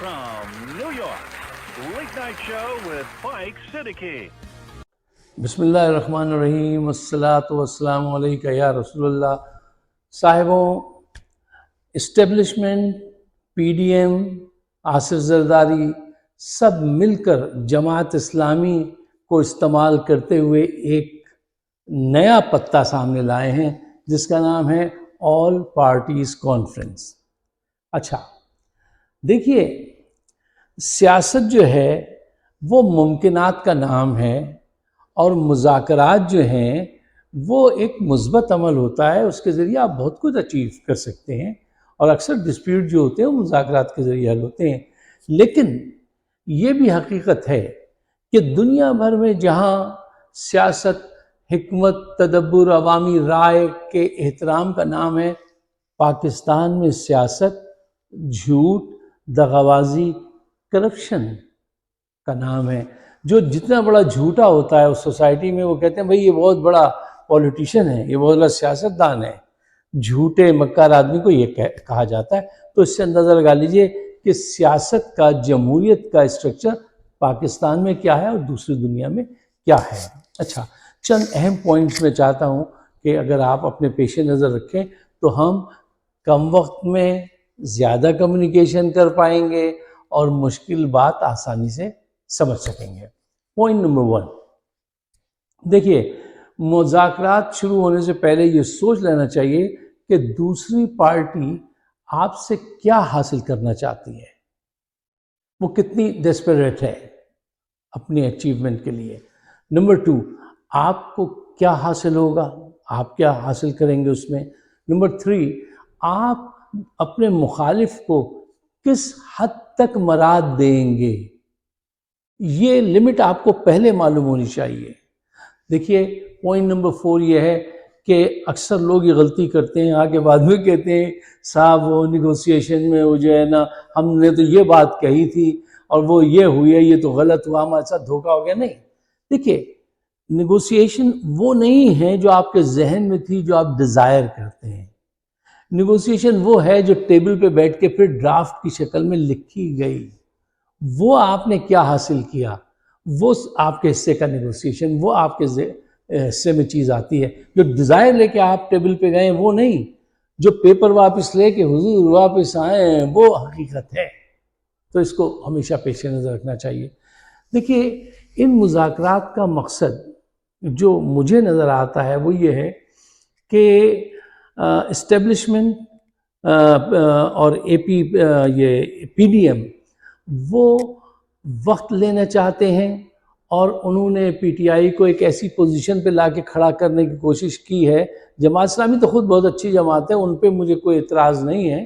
from New York, Late Night Show with Mike Siddiqui. بسم اللہ الرحمن الرحیم، والصلاة والسلام علیکہ یا رسول اللہ۔ صاحبوں، establishment, P D M, Asif Zardari سب مل کر جماعت اسلامی کو استعمال کرتے ہوئے ایک نیا پتہ سامنے لائے ہیں جس کا نام ہے آل پارٹیز کانفرنس۔ اچھا دیکھیے، سیاست جو ہے وہ ممکنات کا نام ہے، اور مذاکرات جو ہیں وہ ایک مثبت عمل ہوتا ہے، اس کے ذریعے آپ بہت کچھ اچیو کر سکتے ہیں، اور اکثر ڈسپیوٹ جو ہوتے ہیں وہ مذاکرات کے ذریعے حل ہوتے ہیں۔ لیکن یہ بھی حقیقت ہے کہ دنیا بھر میں جہاں سیاست، حکمت، تدبر، عوامی رائے کے احترام کا نام ہے، پاکستان میں سیاست جھوٹ، دغابازی، کرپشن کا نام ہے۔ جو جتنا بڑا جھوٹا ہوتا ہے اس سوسائٹی میں، وہ کہتے ہیں بھئی یہ بہت بڑا پولیٹیشین ہے، یہ بہت بڑا سیاستدان ہے۔ جھوٹے مکار آدمی کو یہ کہا جاتا ہے۔ تو اس سے اندازہ لگا لیجئے کہ سیاست کا، جمہوریت کا اسٹرکچر پاکستان میں کیا ہے اور دوسری دنیا میں کیا ہے۔ اچھا، چند اہم پوائنٹس میں چاہتا ہوں کہ اگر آپ اپنے پیش نظر رکھیں تو ہم کم وقت میں زیادہ کمیونیکیشن کر پائیں گے اور مشکل بات آسانی سے سمجھ سکیں گے۔ پوائنٹ نمبر 1، دیکھیے، مذاکرات شروع ہونے سے پہلے یہ سوچ لینا چاہیے کہ دوسری پارٹی آپ سے کیا حاصل کرنا چاہتی ہے، وہ کتنی ڈیسپریٹ ہے اپنی اچیومنٹ کے لیے۔ نمبر 2، آپ کو کیا حاصل ہوگا، آپ کیا حاصل کریں گے اس میں۔ نمبر 3، آپ اپنے مخالف کو کس حد تک مراد دیں گے، یہ لمٹ آپ کو پہلے معلوم ہونی چاہیے۔ دیکھیے، پوائنٹ نمبر 4 یہ ہے کہ اکثر لوگ یہ غلطی کرتے ہیں، آگے بعد میں کہتے ہیں صاحب وہ نیگوسیشن میں وہ جو ہے نا، ہم نے تو یہ بات کہی تھی اور وہ یہ ہوئی ہے، یہ تو غلط ہوا، ہمارے ساتھ دھوکہ ہو گیا۔ نہیں، دیکھیے، نیگوسیشن وہ نہیں ہے جو آپ کے ذہن میں تھی، جو آپ ڈیزائر کرتے ہیں۔ نیگوسیشن وہ ہے جو ٹیبل پہ بیٹھ کے پھر ڈرافٹ کی شکل میں لکھی گئی۔ وہ آپ نے کیا حاصل کیا، وہ آپ کے حصے کا نیگوسیشن، وہ آپ کے حصے میں چیز آتی ہے۔ جو ڈیزائر لے کے آپ ٹیبل پہ گئے وہ نہیں، جو پیپر واپس لے کے حضور واپس آئے وہ حقیقت ہے۔ تو اس کو ہمیشہ پیش نظر رکھنا چاہیے۔ دیکھیے، ان مذاکرات کا مقصد جو مجھے نظر آتا ہے وہ یہ ہے کہ اسٹیبلشمنٹ اور یہ پی ڈی ایم وہ وقت لینا چاہتے ہیں، اور انہوں نے پی ٹی آئی کو ایک ایسی پوزیشن پہ لا کے کھڑا کرنے کی کوشش کی ہے۔ جماعت اسلامی تو خود بہت اچھی جماعت ہے، ان پہ مجھے کوئی اعتراض نہیں ہے،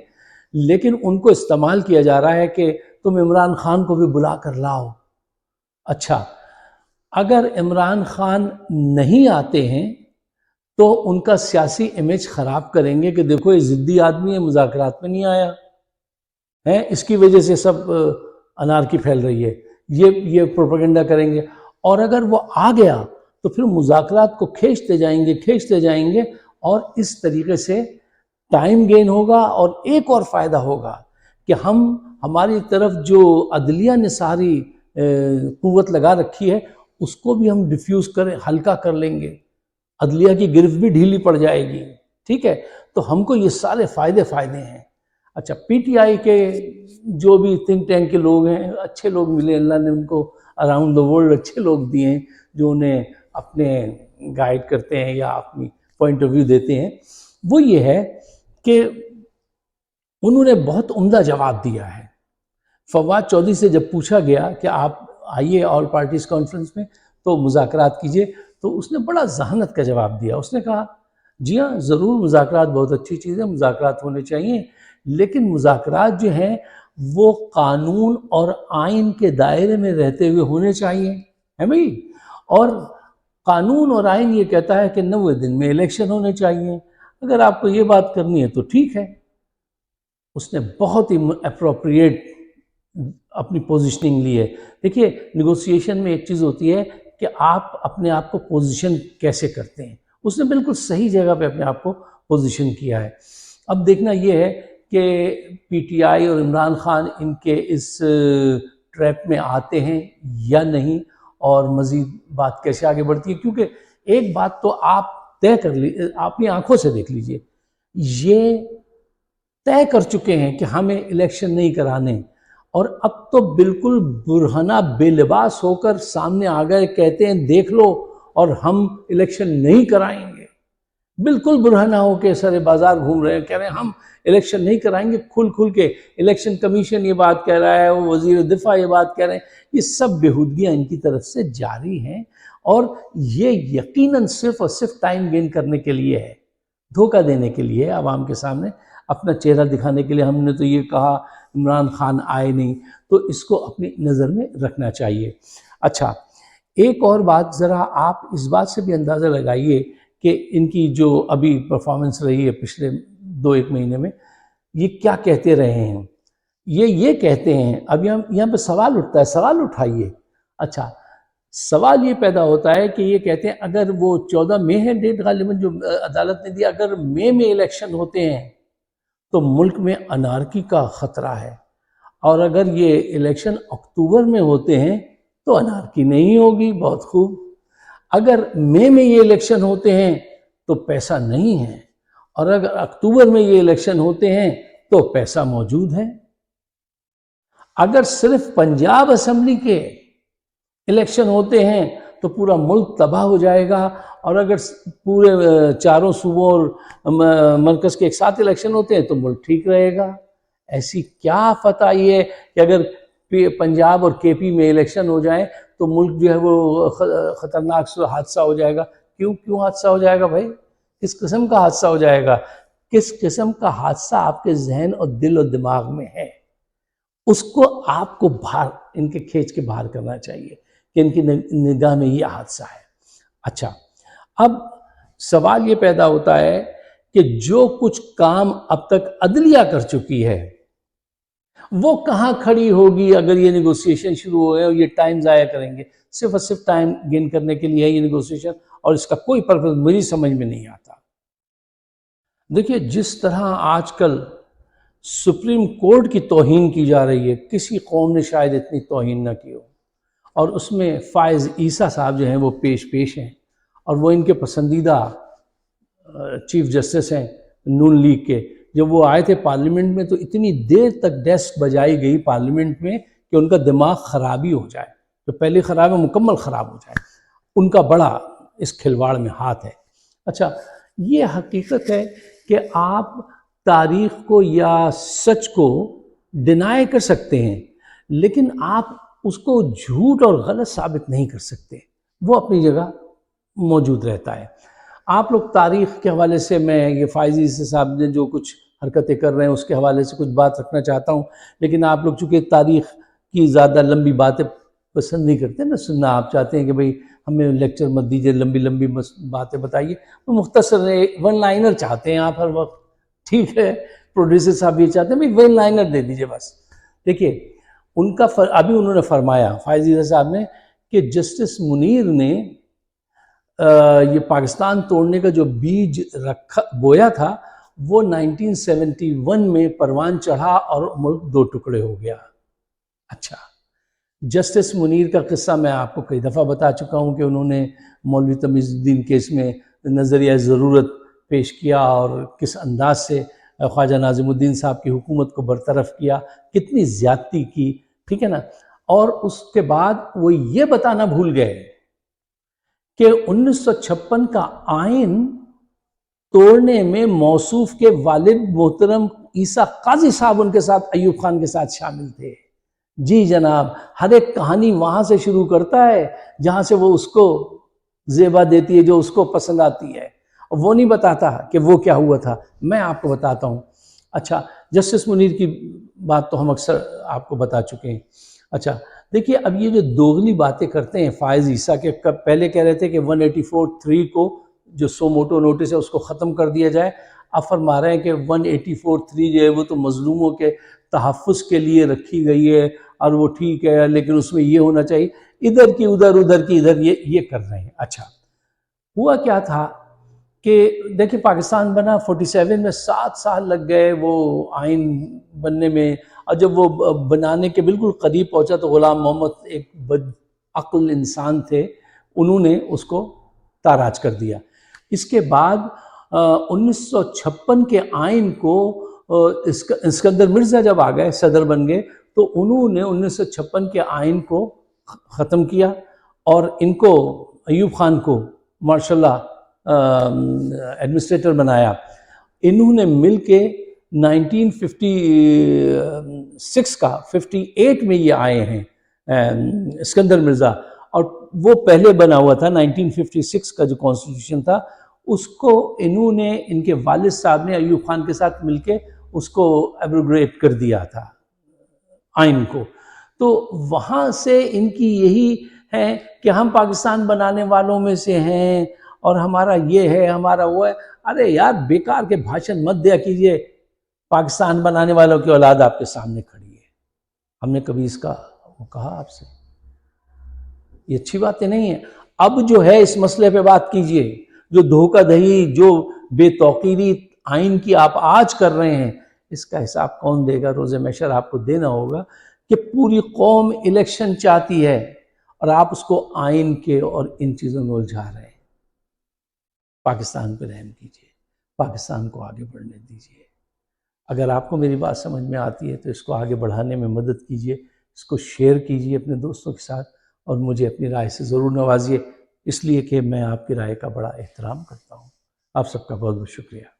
لیکن ان کو استعمال کیا جا رہا ہے کہ تم عمران خان کو بھی بلا کر لاؤ۔ اچھا، اگر عمران خان نہیں آتے ہیں تو ان کا سیاسی امیج خراب کریں گے کہ دیکھو یہ ضدی آدمی ہے، مذاکرات میں نہیں آیا ہے، اس کی وجہ سے سب انارکی پھیل رہی ہے، یہ پروپیگنڈا کریں گے۔ اور اگر وہ آ گیا تو پھر مذاکرات کو کھینچتے جائیں گے، اور اس طریقے سے ٹائم گین ہوگا، اور ایک اور فائدہ ہوگا کہ ہماری طرف جو عدلیہ نے ساری قوت لگا رکھی ہے اس کو بھی ہم ڈیفیوز ہلکا کر لیں گے، عدلیہ کی گرفت بھی ڈھیلی پڑ جائے گی۔ ٹھیک ہے، تو ہم کو یہ سارے فائدے ہیں۔ اچھا، پی ٹی آئی کے جو بھی تھنک ٹینک کے لوگ ہیں، اچھے لوگ ملے، اللہ نے ان کو اراؤنڈ دا ورلڈ اچھے لوگ دیے ہیں جو انہیں اپنے گائیڈ کرتے ہیں یا اپنی پوائنٹ آف ویو دیتے ہیں۔ وہ یہ ہے کہ انہوں نے بہت عمدہ جواب دیا ہے۔ فواد چودھری سے جب پوچھا گیا کہ آپ آئیے آل پارٹیز کانفرنس میں تو مذاکرات کیجئے، تو اس نے بڑا ذہانت کا جواب دیا۔ اس نے کہا جی ہاں، ضرور مذاکرات بہت اچھی چیز ہے، مذاکرات ہونے چاہیے، لیکن مذاکرات جو ہیں وہ قانون اور آئین کے دائرے میں رہتے ہوئے ہونے چاہیے، ہے بھائی۔ اور قانون اور آئین یہ کہتا ہے کہ 90 دن میں الیکشن ہونے چاہیے۔ اگر آپ کو یہ بات کرنی ہے تو ٹھیک ہے۔ اس نے بہت ہی اپروپریٹ اپنی پوزیشننگ لی ہے۔ دیکھیے، نیگوسیشن میں ایک چیز ہوتی ہے کہ آپ اپنے آپ کو پوزیشن کیسے کرتے ہیں۔ اس نے بالکل صحیح جگہ پہ اپنے آپ کو پوزیشن کیا ہے۔ اب دیکھنا یہ ہے کہ پی ٹی آئی اور عمران خان ان کے اس ٹریپ میں آتے ہیں یا نہیں، اور مزید بات کیسے آگے بڑھتی ہے. کیونکہ ایک بات تو آپ طے کر اپنی آنکھوں سے دیکھ لیجئے، یہ طے کر چکے ہیں کہ ہمیں الیکشن نہیں کرانے، اور اب تو بالکل برہنہ بے لباس ہو کر سامنے آ گئے، کہتے ہیں دیکھ لو اور ہم الیکشن نہیں کرائیں گے. بالکل برہنہ ہو کے سارے بازار گھوم رہے ہیں، کہہ رہے ہیں ہم الیکشن نہیں کرائیں گے. کھل کھل کے الیکشن کمیشن یہ بات کہہ رہا ہے، وزیر دفاع یہ بات کہہ رہے ہیں. یہ سب بےہودگیاں ان کی طرف سے جاری ہیں، اور یہ یقیناً صرف اور صرف ٹائم گین کرنے کے لیے ہے، دھوکہ دینے کے لیے، عوام کے سامنے اپنا چہرہ دکھانے کے لیے. ہم نے تو یہ کہا عمران خان آئے نہیں، تو اس کو اپنی نظر میں رکھنا چاہیے. اچھا، ایک اور بات، ذرا آپ اس بات سے بھی اندازہ لگائیے کہ ان کی جو ابھی پرفارمنس رہی ہے پچھلے 2-1 مہینے میں، یہ کیا کہتے رہے ہیں. یہ کہتے ہیں، اب یہاں پہ سوال اٹھتا ہے، سوال اٹھائیے. اچھا، سوال یہ پیدا ہوتا ہے کہ یہ کہتے ہیں اگر وہ 14 مئی ہے ڈیٹ غالباً جو عدالت نے دیا، اگر مئی میں الیکشن ہوتے ہیں تو ملک میں انارکی کا خطرہ ہے، اور اگر یہ الیکشن اکتوبر میں ہوتے ہیں تو انارکی نہیں ہوگی. بہت خوب. اگر مئی میں یہ الیکشن ہوتے ہیں تو پیسہ نہیں ہے، اور اگر اکتوبر میں یہ الیکشن ہوتے ہیں تو پیسہ موجود ہے. اگر صرف پنجاب اسمبلی کے الیکشن ہوتے ہیں تو پورا ملک تباہ ہو جائے گا، اور اگر پورے 4 صوبوں اور مرکز کے ایک ساتھ الیکشن ہوتے ہیں تو ملک ٹھیک رہے گا. ایسی کیا آفت آئی ہے کہ اگر پنجاب اور کے پی میں الیکشن ہو جائیں تو ملک جو ہے وہ خطرناک حادثہ ہو جائے گا. کیوں حادثہ ہو جائے گا بھائی؟ کس قسم کا حادثہ ہو جائے گا؟ کس قسم کا حادثہ آپ کے ذہن اور دل و دماغ میں ہے؟ اس کو آپ کو باہر، ان کے کھینچ کے باہر کرنا چاہیے کہ ان کی نگاہ میں یہ حادثہ ہے. اچھا، اب سوال یہ پیدا ہوتا ہے کہ جو کچھ کام اب تک عدلیہ کر چکی ہے وہ کہاں کھڑی ہوگی اگر یہ نیگوسیشن شروع ہوئے اور یہ ٹائم ضائع کریں گے؟ صرف اور صرف ٹائم گین کرنے کے لیے ہے یہ نیگوسیشن، اور اس کا کوئی پرپس میری سمجھ میں نہیں آتا. دیکھیے، جس طرح آج کل سپریم کورٹ کی توہین کی جا رہی ہے، کسی قوم نے شاید اتنی توہین نہ کی ہو، اور اس میں فائز عیسیٰ صاحب جو ہیں وہ پیش ہیں، اور وہ ان کے پسندیدہ چیف جسٹس ہیں نون لیگ کے. جب وہ آئے تھے پارلیمنٹ میں تو اتنی دیر تک ڈیسک بجائی گئی پارلیمنٹ میں کہ ان کا دماغ خرابی ہو جائے، جو پہلی خراب ہے مکمل خراب ہو جائے. ان کا بڑا اس کھلواڑ میں ہاتھ ہے. اچھا، یہ حقیقت ہے کہ آپ تاریخ کو یا سچ کو ڈینائی کر سکتے ہیں، لیکن آپ اس کو جھوٹ اور غلط ثابت نہیں کر سکتے. وہ اپنی جگہ موجود رہتا ہے. آپ لوگ تاریخ کے حوالے سے، میں یہ فائز عیسیٰ صاحب نے جو کچھ حرکتیں کر رہے ہیں اس کے حوالے سے کچھ بات رکھنا چاہتا ہوں، لیکن آپ لوگ چونکہ تاریخ کی زیادہ لمبی باتیں پسند نہیں کرتے نا سننا، آپ چاہتے ہیں کہ بھئی ہمیں لیکچر مت دیجیے، لمبی لمبی باتیں بتائیے. وہ مختصر 1 لائنر چاہتے ہیں آپ ہر وقت. ٹھیک ہے، پروڈیوسر صاحب یہ چاہتے ہیں بھئی 1 لائنر دے دیجیے بس. دیکھیے، ان کا ابھی انہوں نے فرمایا، فائز عیسیٰ صاحب نے، کہ جسٹس منیر نے یہ پاکستان توڑنے کا جو بیج بویا تھا وہ 1971 میں پروان چڑھا اور ملک 2 ٹکڑے ہو گیا. اچھا، جسٹس منیر کا قصہ میں آپ کو کئی دفعہ بتا چکا ہوں کہ انہوں نے مولوی تمیز الدین کیس میں نظریہ ضرورت پیش کیا اور کس انداز سے خواجہ ناظم الدین صاحب کی حکومت کو برطرف کیا، کتنی زیادتی کی. ٹھیک ہے نا؟ اور اس کے بعد وہ یہ بتانا بھول گئے کہ 1956 کا آئین توڑنے میں موصوف کے والد محترم عیسیٰ قاضی صاحب ان کے ساتھ ایوب خان کے ساتھ شامل تھے. جی جناب، ہر ایک کہانی وہاں سے شروع کرتا ہے جہاں سے وہ اس کو زیبا دیتی ہے، جو اس کو پسند آتی ہے. وہ نہیں بتاتا کہ وہ کیا ہوا تھا، میں آپ کو بتاتا ہوں. اچھا، جسٹس منیر کی بات تو ہم اکثر آپ کو بتا چکے ہیں. اچھا، دیکھیے، اب یہ جو دوغلی باتیں کرتے ہیں فائز عیسیٰ کے، پہلے کہہ رہے تھے کہ 184(3) کو جو سو موٹو نوٹس ہے اس کو ختم کر دیا جائے. اب فرما رہے ہیں کہ 184(3) جو ہے وہ تو مظلوموں کے تحفظ کے لیے رکھی گئی ہے اور وہ ٹھیک ہے، لیکن اس میں یہ ہونا چاہیے. ادھر کی ادھر، ادھر کی ادھر، یہ کر رہے ہیں. اچھا، ہوا کیا تھا کہ دیکھیں پاکستان بنا 47 میں 7 سال لگ گئے وہ آئین بننے میں، اور جب وہ بنانے کے بالکل قریب پہنچا تو غلام محمد ایک بد عقل انسان تھے، انہوں نے اس کو تاراج کر دیا۔ اس کے بعد 1956 کے آئین کو اسکندر مرزا جب آ گئے، صدر بن گئے، تو انہوں نے 1956 کے آئین کو ختم کیا، اور ان کو ایوب خان کو ماشاء اللہ ایڈمنسٹریٹر بنایا۔ انہوں نے مل کے 1956 کا 58 میں یہ آئے ہیں اسکندر مرزا، اور وہ پہلے بنا ہوا تھا 1956 کا جو کانسٹیٹیوشن تھا، اس کو انہوں نے، ان کے والد صاحب نے ایوب خان کے ساتھ مل کے اس کو ایبروگیٹ کر دیا تھا آئین کو۔ تو وہاں سے ان کی یہی ہے کہ ہم پاکستان بنانے والوں میں سے ہیں، اور ہمارا یہ ہے، ہمارا وہ ہے۔ ارے یار بیکار کے بھاشن مت دیا کیجئے، پاکستان بنانے والوں کی اولاد آپ کے سامنے کھڑی ہے۔ ہم نے کبھی اس کا وہ کہا آپ سے؟ یہ اچھی باتیں نہیں ہیں۔ اب جو ہے اس مسئلے پہ بات کیجئے، جو دھوکہ دہی، جو بے توقیری آئین کی آپ آج کر رہے ہیں، اس کا حساب کون دے گا؟ روز محشر آپ کو دینا ہوگا کہ پوری قوم الیکشن چاہتی ہے اور آپ اس کو آئین کے اور ان چیزوں میں الجھا رہے ہیں۔ پاکستان پہ رحم کیجئے، پاکستان کو آگے بڑھنے دیجئے۔ اگر آپ کو میری بات سمجھ میں آتی ہے تو اس کو آگے بڑھانے میں مدد کیجئے، اس کو شیئر کیجئے اپنے دوستوں کے ساتھ، اور مجھے اپنی رائے سے ضرور نوازیے، اس لیے کہ میں آپ کی رائے کا بڑا احترام کرتا ہوں۔ آپ سب کا بہت بہت شکریہ۔